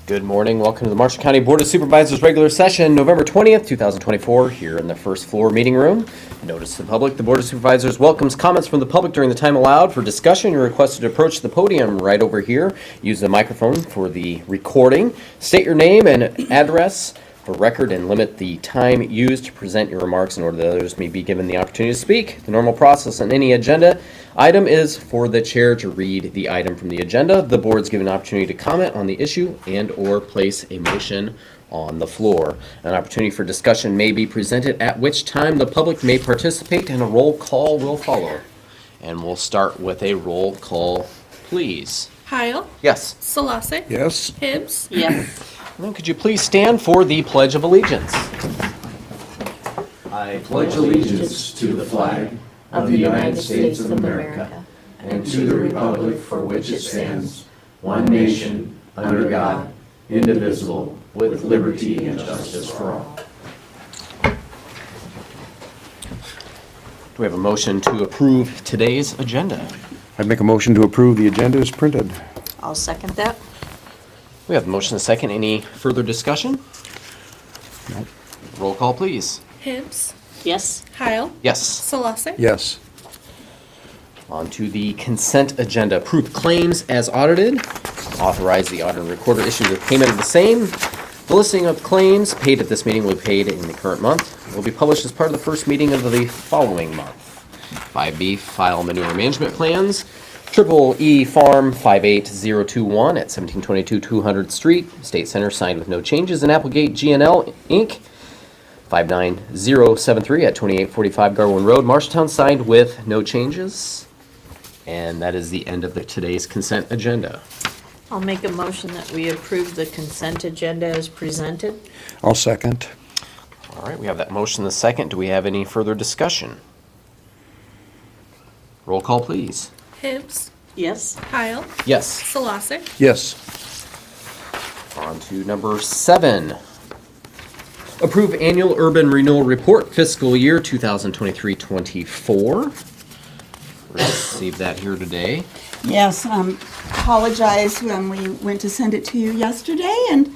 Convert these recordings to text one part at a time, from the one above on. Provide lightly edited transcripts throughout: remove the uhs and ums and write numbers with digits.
Good morning. Welcome to the Marshall County Board of Supervisors regular session, November 20th, 2024, here in the first floor meeting room. Notice to the public, the Board of Supervisors welcomes comments from the public during the time allowed for discussion. You're requested to approach the podium right over here. Use the microphone for the recording. State your name and address for record and limit the time used to present your remarks in order that others may be given the opportunity to speak. The normal process on any agenda item is for the chair to read the item from the agenda. The board's given an opportunity to comment on the issue and or place a motion on the floor. An opportunity for discussion may be presented, at which time the public may participate and a roll call will follow. And we'll start with a roll call, please. Heil. Yes. Selassie. Yes. Hibbs. Yes. Then could you please stand for the Pledge of Allegiance? I pledge allegiance to the flag of the United States of America and to the republic for which it stands, one nation, under God, indivisible, with liberty and justice for all. Do we have a motion to approve today's agenda? I'd make a motion to approve the agenda as printed. I'll second that. We have a motion and a second. Any further discussion? No. Roll call, please. Hibbs. Yes. Heil. Yes. Selassie. Yes. On to the consent agenda. Approve claims as audited. Authorize the auditor and recorder issue the payment of the same. The listing of claims paid at this meeting will be paid in the current month. Will be published as part of the first meeting of the following month. 5B, file manure management plans. Triple E Farm 58021 at 1722 200th Street, State Center, signed with no changes. And Applegate GNL Inc. 59073 at 2845 Garwin Road, Marshalltown, signed with no changes. And that is the end of today's consent agenda. I'll make a motion that we approve the consent agenda as presented. I'll second. All right, we have that motion the second. Do we have any further discussion? Roll call, please. Hibbs. Yes. Heil. Yes. Selassie. Yes. On to number 7. Approve annual urban renewal report fiscal year 2023-24. Received that here today. Yes, apologize when we went to send it to you yesterday and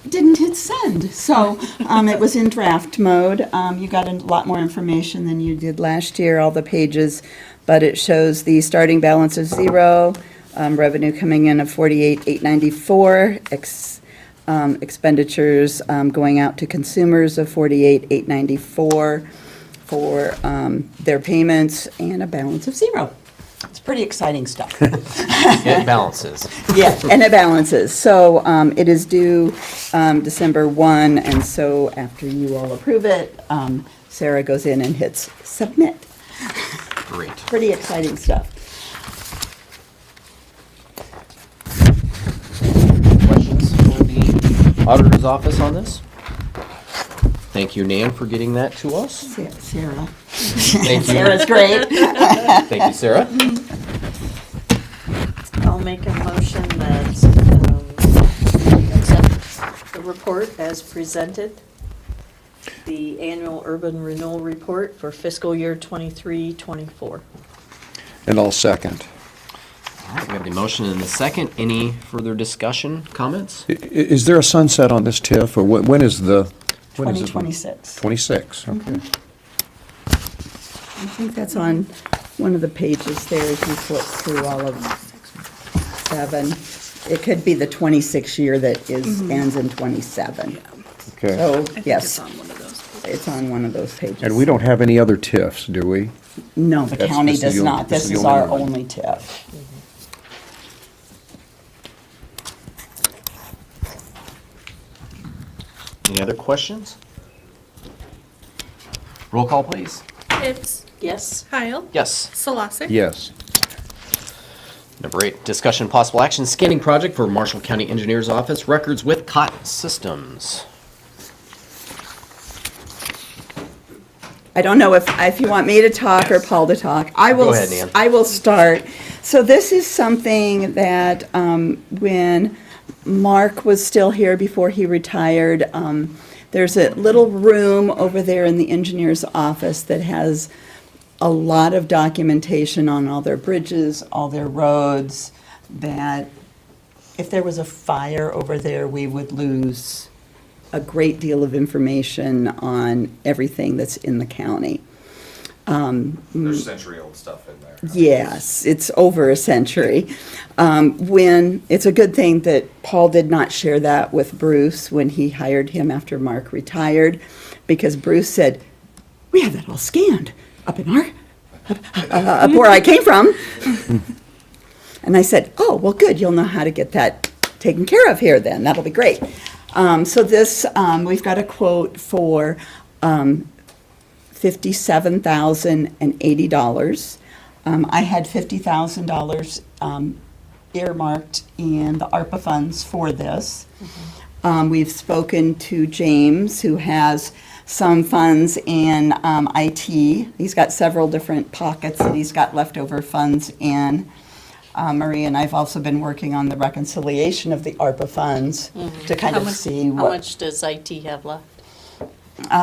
didn't hit send. So it was in draft mode. You got a lot more information than you did last year, all the pages, but it shows the starting balance of 0, revenue coming in of 48,894, expenditures going out to consumers of 48,894 for their payments, and a balance of 0. It's pretty exciting stuff. It balances. Yeah, and it balances. So it is due December 1, and so after you all approve it, Sarah goes in and hits submit. Great. Pretty exciting stuff. Questions for the auditor's office on this? Thank you, Nan, for getting that to us. Sarah. Thank you. Sarah's great. Thank you, Sarah. I'll make a motion that we accept the report as presented. The annual urban renewal report for fiscal year 23-24. And I'll second. All right, we have the motion and the second. Any further discussion, comments? Is there a sunset on this TIF, or when is the? When is it? 2026. 26, okay. I think that's on one of the pages there as you flip through all of 7. It could be the 26 year that ends in 27. Okay. So, yes, It's on one of those. it's on one of those pages. And we don't have any other TIFs, do we? No, the That's- county this is does the only- not. this This is is the our only one. only TIF. Any other questions? Roll call, please. Hibbs. Yes. Heil. Yes. Selassie. Yes. Number 8, discussion possible action scanning project for Marshall County Engineers Office records with COT systems. I don't know if you want me to talk or Paul to talk. Go ahead, Nan. I will start. So this is something that when Mark was still here before he retired, there's a little room over there in the engineer's office that has a lot of documentation on all their bridges, all their roads, that if there was a fire over there, we would lose a great deal of information on everything that's in the county. There's century-old stuff in there. Yes, it's over a century. It's a good thing that Paul did not share that with Bruce when he hired him after Mark retired, because Bruce said, "We have that all scanned up where I came from." And I said, "Oh, well, good, you'll know how to get that taken care of here then, that'll be great." So this, we've got a quote for $57,080. I had $50,000 earmarked in the ARPA funds for this. We've spoken to James, who has some funds in IT. He's got several different pockets that he's got leftover funds in. Maria and I've also been working on the reconciliation of the ARPA funds to kind of see How what. much does IT have left?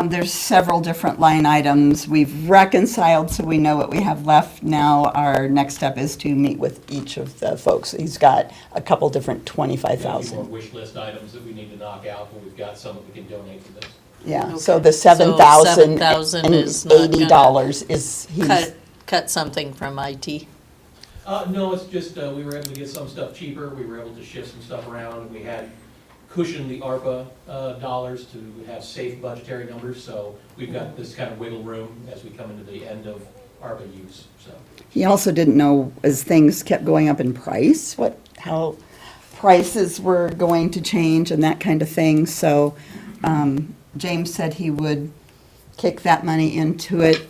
There's several different line items. We've reconciled, so we know what we have left. Now, our next step is to meet with each of the folks. He's got a couple different We have a few more 25,000. wish list items that we need to knock out, but we've got some that we can donate to this. Yeah, Okay. so the So $7,000 is not gonna $7,080 is, Cut something from IT. No, it's just, we were able to get some stuff cheaper, we were able to shift some stuff around, we had cushioned the ARPA dollars to have safe budgetary numbers, so we've got this kind of wiggle room as we come into the end of ARPA use, so. he also didn't know, as things kept going up in price, how prices were going to change and that kind of thing. So James said he would kick that money into it.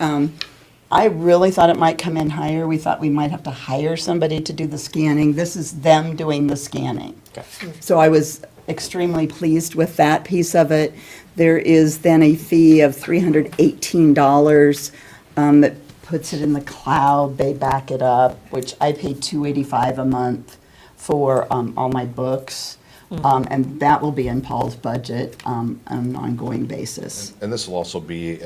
I really thought it might come in higher. We thought we might have to hire somebody to do the scanning. This is them doing the scanning. So I was extremely pleased with that piece of it. There is then a fee of $318 that puts it in the cloud. They back it up, which I pay $285 a month for all my books. And that will be in Paul's budget on an ongoing basis. And this will also be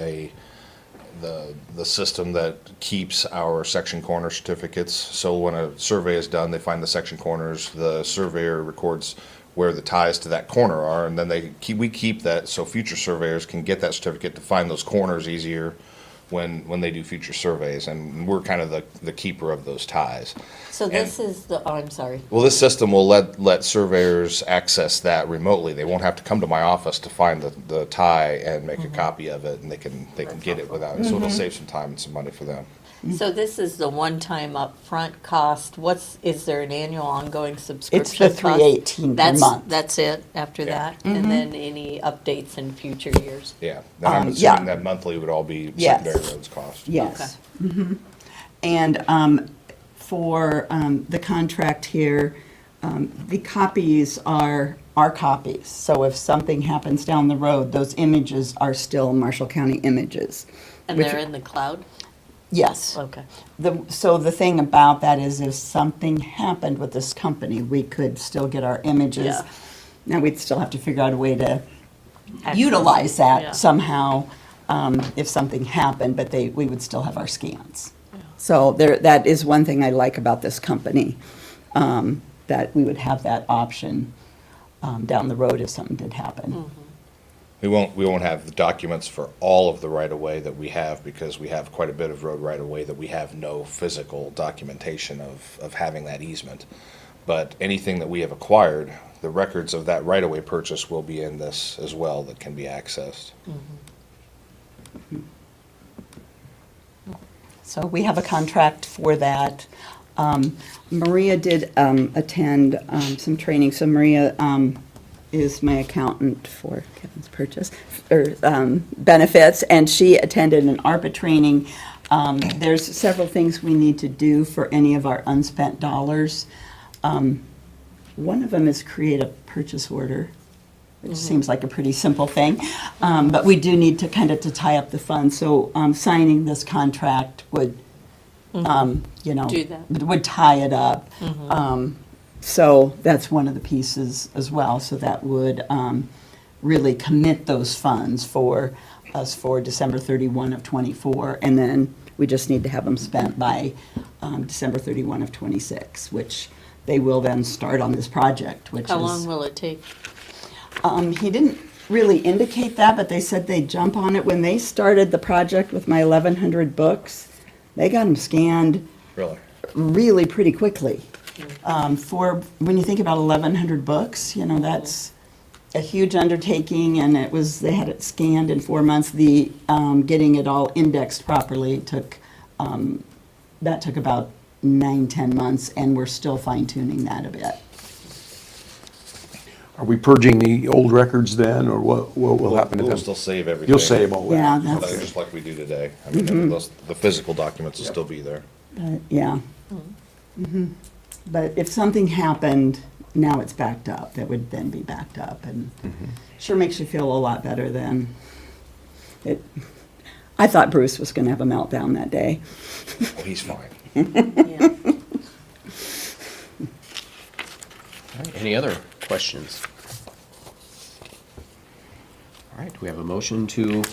the system that keeps our section corner certificates. So when a survey is done, they find the section corners, the surveyor records where the ties to that corner are, and then we keep that so future surveyors can get that certificate to find those corners easier when they do future surveys, and we're kind of the keeper of those ties. So this is the, oh, I'm sorry. Well, this system will let surveyors access that remotely. They won't have to come to my office to find the tie and make a copy of it, and they can get it without it. So it'll save some time and some money for them. So this is the one-time upfront cost. Is there an annual ongoing subscription It's the cost? $318 per month. That's it after Yeah. that? And then any updates in future years? Yeah. Then I'm yeah. assuming that monthly would all be Yes. secondary roads cost. Yes. And for the contract here, the copies are our copies. So if something happens down the road, those images are still Marshall County images. And Which- they're in the cloud? Yes. Okay. So the thing about that is if something happened with this company, we could still get our images. Yeah. Now, we'd still have to figure out a way to Access. utilize Yeah. that somehow if something happened, but we would still have our scans. So that is one thing I like about this company, that we would have that option down the road if something did happen. We won't have the documents for all of the right-of-way that we have, because we have quite a bit of road right-of-way that we have no physical documentation of having that easement. But anything that we have acquired, the records of that right-of-way purchase will be in this as well that can be accessed. So we have a contract for that. Maria did attend some training. So Maria is my accountant for Kevin's purchase, or benefits, and she attended an ARPA training. There's several things we need to do for any of our unspent dollars. One of them is create a purchase order, which seems like a pretty simple thing, but we do need to kind of to tie up the funds. So signing this contract would, Do that. would tie it up. So that's one of the pieces as well. So that would really commit those funds for us for December 31 of '24, and then we just need to have them spent by December 31 of '26, which they will then start on this project, which is. How long will it take? He didn't really indicate that, but they said they'd jump on it. When they started the project with my 1,100 books, they got them scanned Really? really pretty quickly. When you think about 1,100 books, you know, that's a huge undertaking, and they had it scanned in 4 months. The getting it all indexed properly took about 9-10 months, and we're still fine-tuning that a bit. Are we purging the old records then, or what will happen to We'll them? still save everything. You'll save all that? Yeah, Like- that's, Just like we do today. I mean, the physical documents will still be there. yeah. Mhm. But if something happened, now it's backed up, that would then be backed up, and sure makes you feel a lot better then. I thought Bruce was gonna have a meltdown that day. Oh, he's fine. Yeah. All right, any other questions? All right, do we have a motion to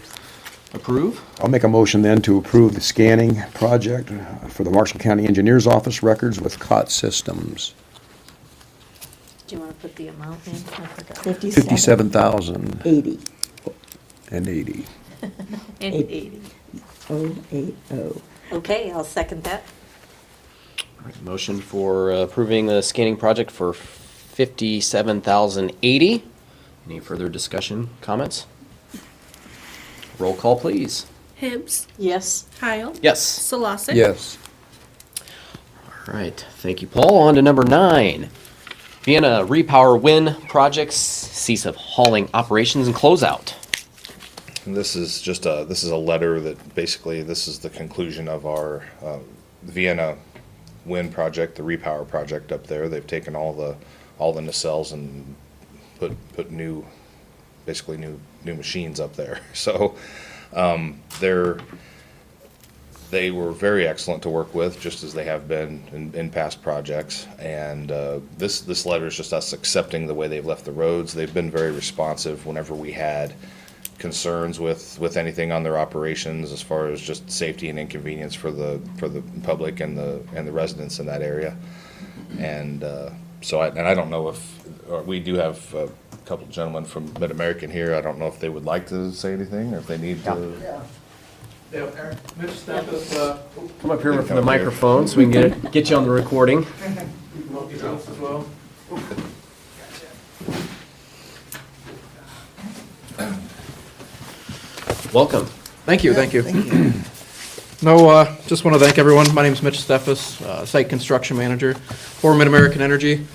approve? I'll make a motion then to approve the scanning project for the Marshall County Engineers Office records with COT systems. Do you want to put the amount in? I forgot. 57,080. 80. And 80. 080. Okay, I'll second that. All right, motion for approving the scanning project for $57,080. Any further discussion, comments? Roll call, please. Hibbs, Yes. Kyle. Yes. Solosik. Yes. All right, thank you, Paul. On to number 9. Vienna Repower Wind Projects, cease of hauling operations and closeout. And this is a letter that basically, this is the conclusion of our Vienna wind project, the repower project up there. They've taken all the nacelles and put new machines up there. So they were very excellent to work with, just as they have been in past projects. And this letter is just us accepting the way they've left the roads. They've been very responsive whenever we had concerns with anything on their operations, as far as just safety and inconvenience for the public and the residents in that area. And I don't know if we do have a couple gentlemen from Mid-American here. I don't know if they would like to say anything, or if they need to. Yeah, Eric, Mitch Stempus, Come up here for the microphone so we can get you on the recording. as well. Welcome. Thank you, thank you. No, just want to thank everyone. My name is Mitch Steffes, Site Construction Manager for Mid-American Energy.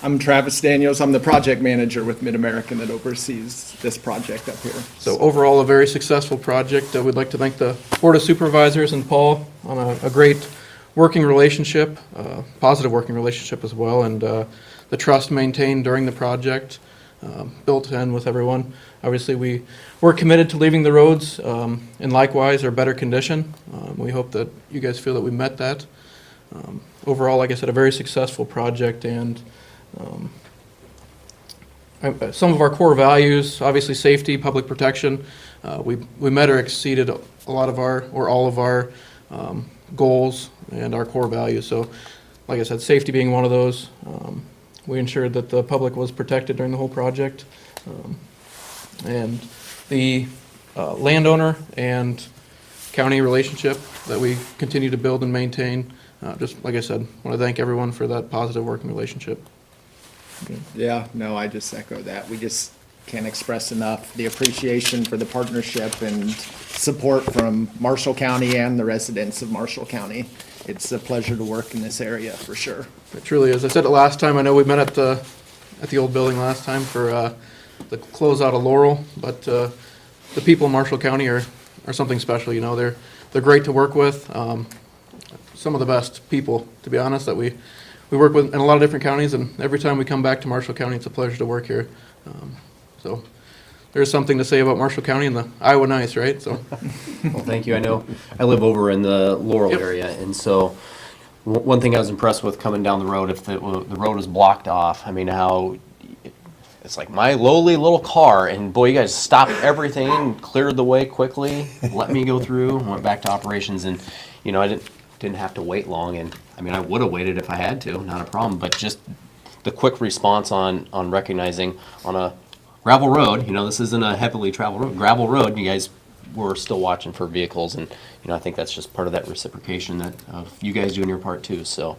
I'm Travis Daniels. I'm the project manager with Mid-American that oversees this project up here. So overall, a very successful project. We'd like to thank the Board of Supervisors and Paul on a great working relationship, positive working relationship as well, and the trust maintained during the project, built in with everyone. Obviously, we're committed to leaving the roads in likewise or better condition. We hope that you guys feel that we met that. Overall, like I said, a very successful project, and some of our core values, obviously safety, public protection, we met or exceeded a lot of our, or all of our goals and our core values. So, like I said, safety being one of those. We ensured that the public was protected during the whole project. And the landowner and county relationship that we continue to build and maintain. Just like I said, want to thank everyone for that positive working relationship. Yeah, no, I just echo that. We just can't express enough the appreciation for the partnership and support from Marshall County and the residents of Marshall County. It's a pleasure to work in this area, for sure. It truly is. I said it last time. I know we met at the old building last time for the closeout of Laurel, but the people in Marshall County are something special. You know, they're great to work with. Some of the best people, to be honest, that we work with in a lot of different counties, and every time we come back to Marshall County, it's a pleasure to work here. So there's something to say about Marshall County and the Iowa Nice, right? So Well, thank you. I know I live over in the Laurel Yep. area, and so one thing I was impressed with coming down the road, if the road was blocked off, I mean, how it's like my lowly little car, and boy, you guys stopped everything, cleared the way quickly, let me go through, went back to operations, and you know, didn't have to wait long, and, I mean, I would have waited if I had to, not a problem, but just the quick response on recognizing on a gravel road, this isn't a heavily traveled road, gravel road, you guys were still watching for vehicles, and, I think that's just part of that reciprocation that, of you guys doing your part too, so.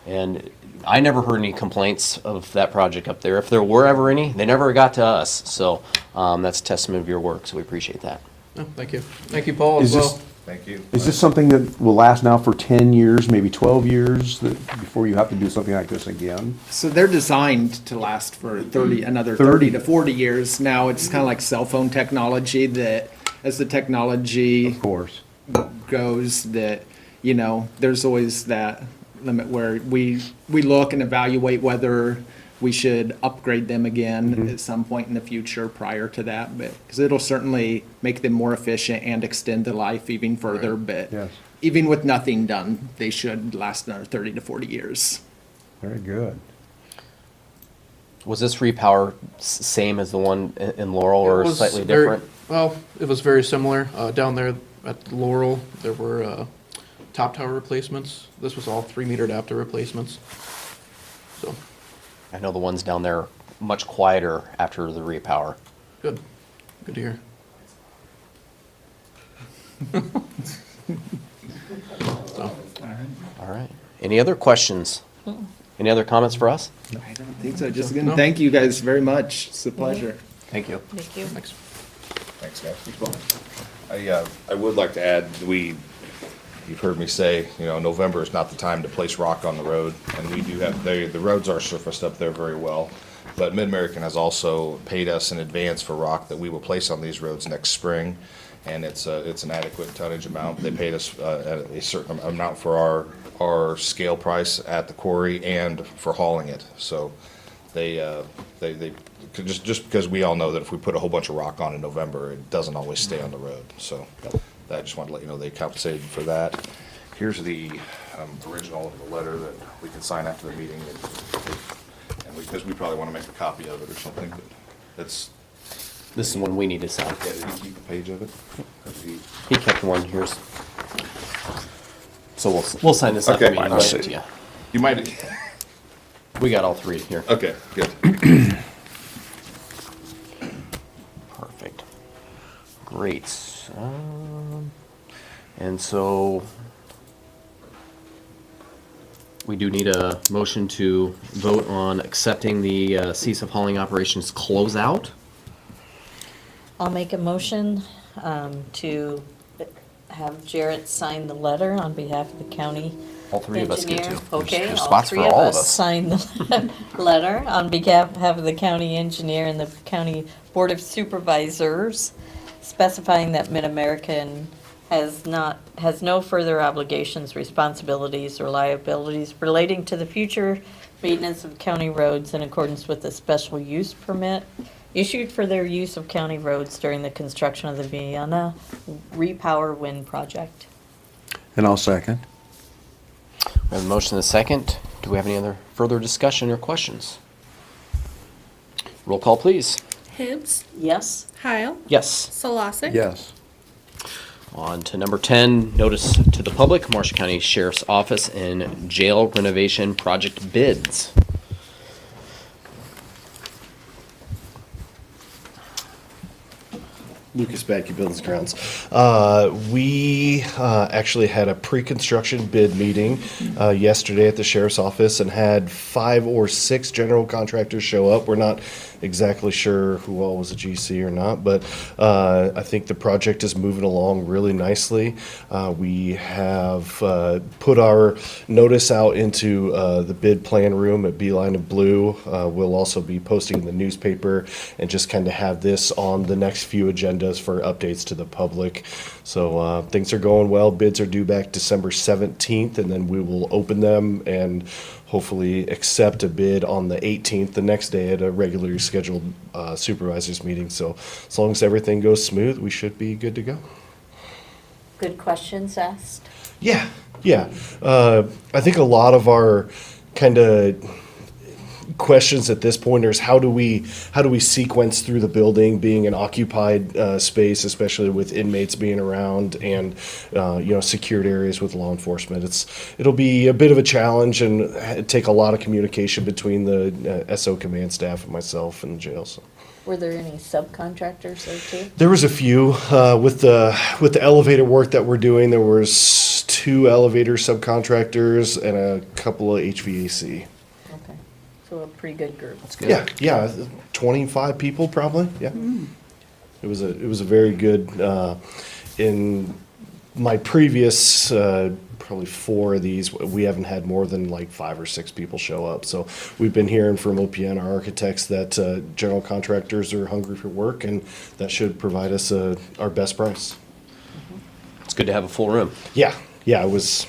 And I never heard any complaints of that project up there. If there were ever any, they never got to us, so, that's a testament of your work, so we appreciate that. Oh, thank you. Thank you, Paul, as Is well. this, Thank you. is this something that will last now for 10 years, maybe 12 years, before you have to do something like this again? So they're designed to last for another 30 to 40 years. Now, it's kind of like cell phone technology that as the technology Of course. goes, that, there's always that limit where we look and evaluate whether we should upgrade them again at some point in the future prior to that, but, because it'll certainly make them more efficient and extend the life even further, but Yes. even with nothing done, they should last another 30 to 40 years. Very good. Was this repower same as the one in Laurel, It or was slightly very- different? Well, it was very similar. Down there at Laurel, there were top tower replacements. This was all 3-meter adapter replacements. So, I know the ones down there are much quieter after the repower. good. Good to hear. So, All right. Any other questions? Any other comments for us? I don't think so. Just again, No. thank you guys very much. It's a pleasure. Thank you. Thank you. thanks. Thanks, guys. I would like to add, you've heard me say, November is not the time to place rock on the road, and we do have, the roads are surfaced up there very well, but Mid-American has also paid us in advance for rock that we will place on these roads next spring, and it's an adequate tonnage amount. They paid us a certain amount for our scale price at the quarry and for hauling it, so they just because we all know that if we put a whole bunch of rock on in November, it doesn't always stay on the road, so I just wanted to let you know they compensated for that. Here's the original of the letter that we can sign after the meeting, and because we probably want to make a copy of it or something, but it's, This is one we need to sign. yeah, did he keep a page of it? Or did he- He kept one. Here's. So we'll sign this after Okay, the meeting. I'll Right? see. Yeah. You might, We got all three here. okay, good. Perfect. Great. And so we do need a motion to vote on accepting the cease of hauling operations closeout. I'll make a motion to have Jarrett sign the letter on behalf of the county All three of us get engineer. to. Okay, There's all spots three for of all of us us. sign the letter on behalf of the county engineer and the county board of supervisors, specifying that Mid-American has no further obligations, responsibilities, or liabilities relating to the future maintenance of county roads in accordance with the special use permit issued for their use of county roads during the construction of the Vienna Repower Wind Project. And I'll second. We have a motion and a second. Do we have any other further discussion or questions? Roll call, please. Hibbs, Yes? Heil, Yes. Solosik. Yes. On to number 10, notice to the public, Marshall County Sheriff's Office and Jail Renovation Project bids. Lucas Badke, Buildings and Grounds. We actually had a pre-construction bid meeting yesterday at the sheriff's office and had 5 or 6 general contractors show up. We're not exactly sure who all was a GC or not, but I think the project is moving along really nicely. We have put our notice out into the bid plan room at Beeline and Blue. We'll also be posting in the newspaper and just kind of have this on the next few agendas for updates to the public. So things are going well. Bids are due back December 17th, and then we will open them and hopefully accept a bid on the 18th, the next day at a regularly scheduled supervisors meeting. So as long as everything goes smooth, we should be good to go. Good questions asked? Yeah. I think a lot of our kind of, questions at this point is how do we sequence through the building, being an occupied space, especially with inmates being around and secured areas with law enforcement. It'll be a bit of a challenge and take a lot of communication between the SO command staff and myself and the jail. So. Were there any subcontractors there too? There was a few with the elevator work that we're doing. There was 2 elevator subcontractors and a couple of HVAC. Okay, so a pretty good group. That's good. Yeah, 25 people probably. Yeah, it was a very good. In my previous probably 4 of these, we haven't had more than like 5 or 6 people show up. So we've been hearing from OPN, our architects, that general contractors are hungry for work, and that should provide us our best price. It's good to have a full room. Yeah, it was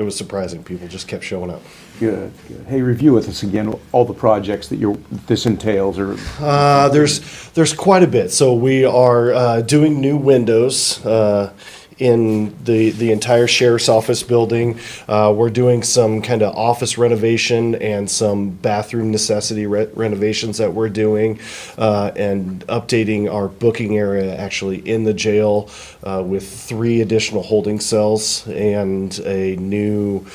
surprising. People just kept showing up. Good, good. Hey, review with us again all the projects that this entails, or There's quite a bit. So we are doing new windows in the entire sheriff's office building. We're doing some kind of office renovation and some bathroom necessity renovations that we're doing, and updating our booking area actually in the jail with 3 additional holding cells and a new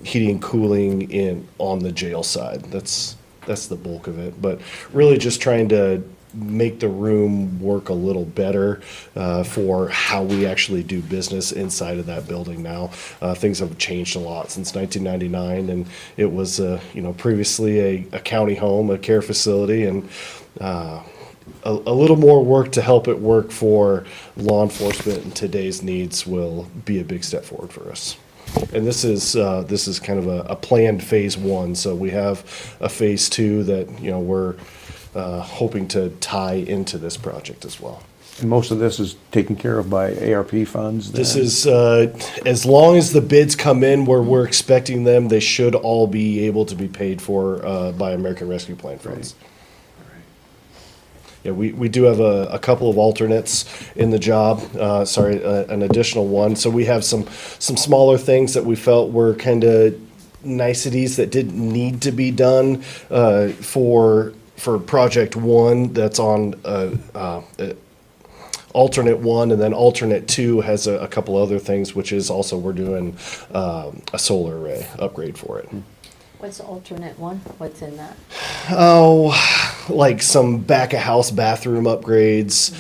heating and cooling on the jail side. That's the bulk of it, but really just trying to make the room work a little better for how we actually do business inside of that building now. Things have changed a lot since 1999, and it was previously a county home, a care facility, and a little more work to help it work for law enforcement and today's needs will be a big step forward for us. And this is kind of a planned phase 1. So we have a phase 2 that we're hoping to tie into this project as well. and most of this is taken care of by ARP funds? Then? This is, as long as the bids come in where we're expecting them, they should all be able to be paid for by American Rescue Plan funds. Yeah, we do have a couple of alternates in the job, an additional one. So we have some smaller things that we felt were kind of niceties that didn't need to be done for project 1 that's on alternate 1, and then alternate 2 has a couple other things, which is also we're doing a solar array upgrade for it. What's alternate 1? What's in that? Oh, like some back of house bathroom upgrades.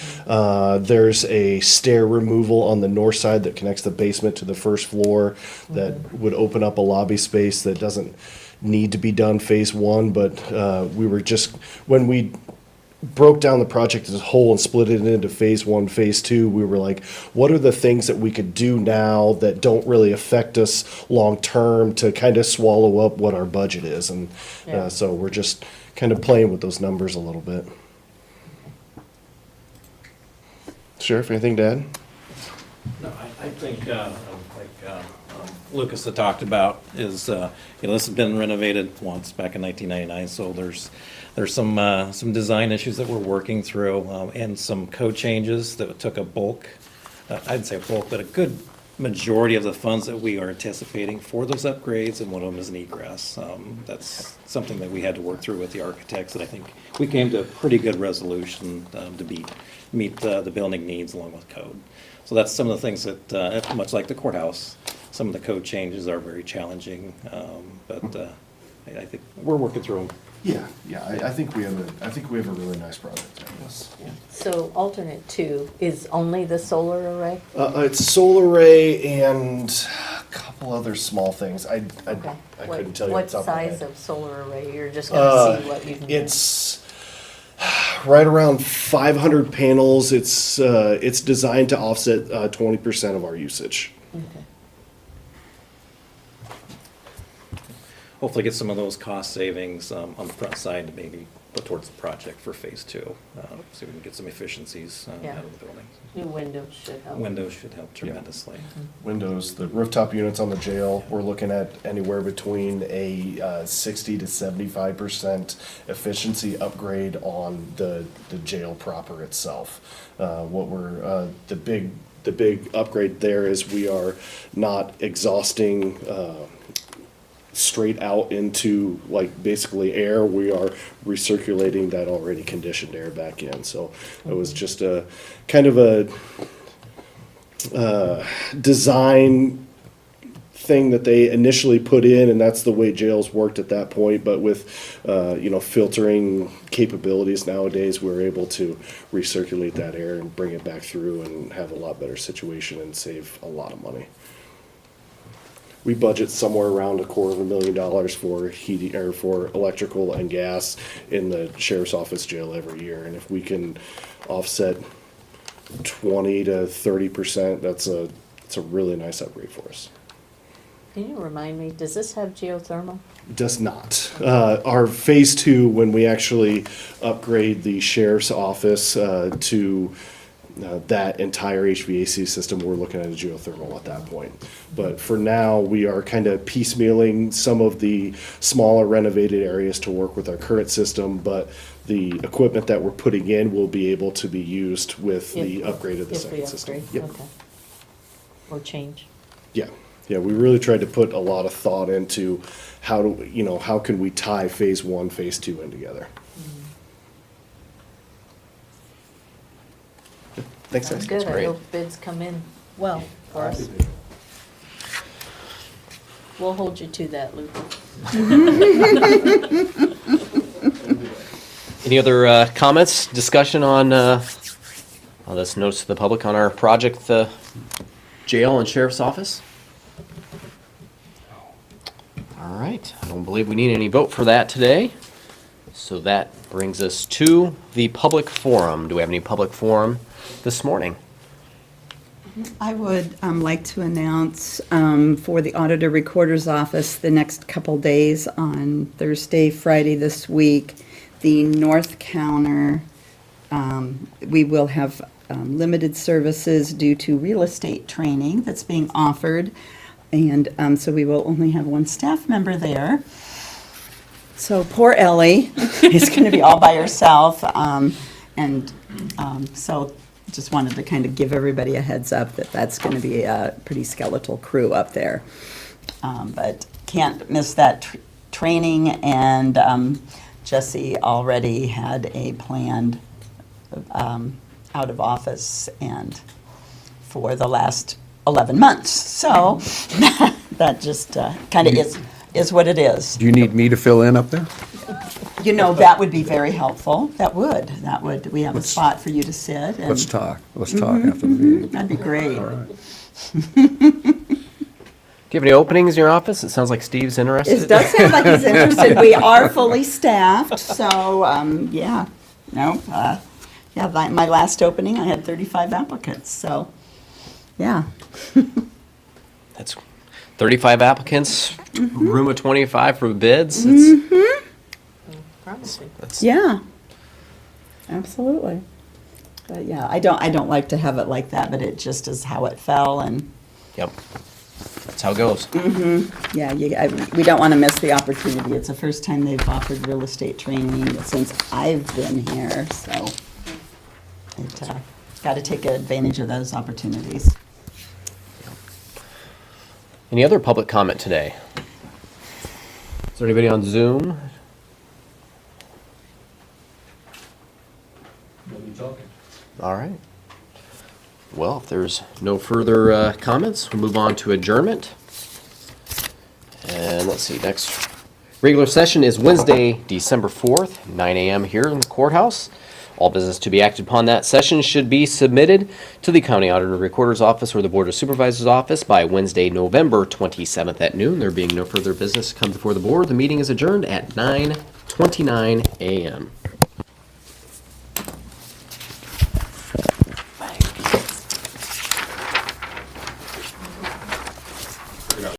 There's a stair removal on the north side that connects the basement to the first floor that would open up a lobby space that doesn't need to be done phase 1, but we were just, when we broke down the project as a whole and split it into phase 1, phase 2, we were like, what are the things that we could do now that don't really affect us long term to kind of swallow up what our budget is? And so we're just kind of playing with those numbers a little bit. Sheriff, anything to add? No, I think, Lucas had talked about is, this has been renovated once back in 1999, so there's some design issues that we're working through, and some code changes that took a bulk, I'd say a bulk, but a good majority of the funds that we are anticipating for those upgrades, and one of them is an egress. That's something that we had to work through with the architects, and I think we came to a pretty good resolution to meet the building needs along with code. So that's some of the things that, much like the courthouse, some of the code changes are very challenging, but I think we're working through them. Yeah. I think we have a really nice project. Yes. So alternate 2 is only the solar array? It's a solar array and a couple other small things. I couldn't tell you. What size of solar array? You're just gonna see what you can get? It's right around 500 panels. It's designed to offset 20% of our usage. Okay. Hopefully get some of those cost savings on the front side to maybe put towards the project for phase 2. So we can get some efficiencies out of the building. New windows should help. Windows should help tremendously. Windows, the rooftop units on the jail, we're looking at anywhere between a 60 to 75% efficiency upgrade on the jail proper itself. The big upgrade there is we are not exhausting straight out into like basically air. We are recirculating that already conditioned air back in. So it was just a kind of a design thing that they initially put in, and that's the way jails worked at that point. But with filtering capabilities nowadays, we're able to recirculate that air and bring it back through and have a lot better situation and save a lot of money. We budget somewhere around $250,000 for heating or for electrical and gas in the sheriff's office jail every year, and if we can offset 20 to 30%, it's a really nice upgrade for us. Can you remind me, does this have geothermal? Does not. Our phase 2, when we actually upgrade the sheriff's office to that entire HVAC system, we're looking at a geothermal at that point. But for now, we are kind of piecemealing some of the smaller renovated areas to work with our current system, but the equipment that we're putting in will be able to be used with the upgrade of the second system. Yep. Okay. Or change. Yeah. Yeah, we really tried to put a lot of thought into how can we tie phase 1, phase 2 in together. Thanks, Sounds guys. good. I great. hope bids come in well for us. We'll hold you to that, Luke. Any other comments, discussion on this notice to the public on our project, the jail and sheriff's office? All right, I don't believe we need any vote for that today. So that brings us to the public forum. Do we have any public forum this morning? I would like to announce for the Auditor Recorder's Office the next couple days on Thursday, Friday this week, the North Counter, we will have limited services due to real estate training that's being offered. And so we will only have one staff member there. So poor Ellie is going to be all by herself. So just wanted to kind of give everybody a heads up that that's going to be a pretty skeletal crew up there. But can't miss that training. And Jesse already had a planned out of office and for the last 11 months. So that just kind of is what it is. Do you need me to fill in up there? You know, that would be very helpful. That would. We have a spot for you to sit. And Let's talk after the meeting. that'd be great. All right. Do you have any openings in your office? It sounds like Steve's interested. It does sound like he's interested. We are fully staffed, so, my last opening, I had 35 applicants, so, yeah. That's 35 applicants, room of 25 for bids. It's, Promising. that's, Yeah, absolutely. But yeah, I don't like to have it like that, but it just is how it fell, and Yep, that's how it goes. yeah, we don't want to miss the opportunity. It's the first time they've offered real estate training since I've been here, so got to take advantage of those opportunities. Any other public comment today? Is there anybody on Zoom? Nobody talking. All right. Well, if there's no further comments, we'll move on to adjournment. And let's see, next regular session is Wednesday, December 4th, 9 a.m. here in the courthouse. All business to be acted upon that session should be submitted to the County Auditor Recorder's Office or the Board of Supervisors' Office by Wednesday, November 27th at noon. There being no further business to come before the board, the meeting is adjourned at 9:29 a.m.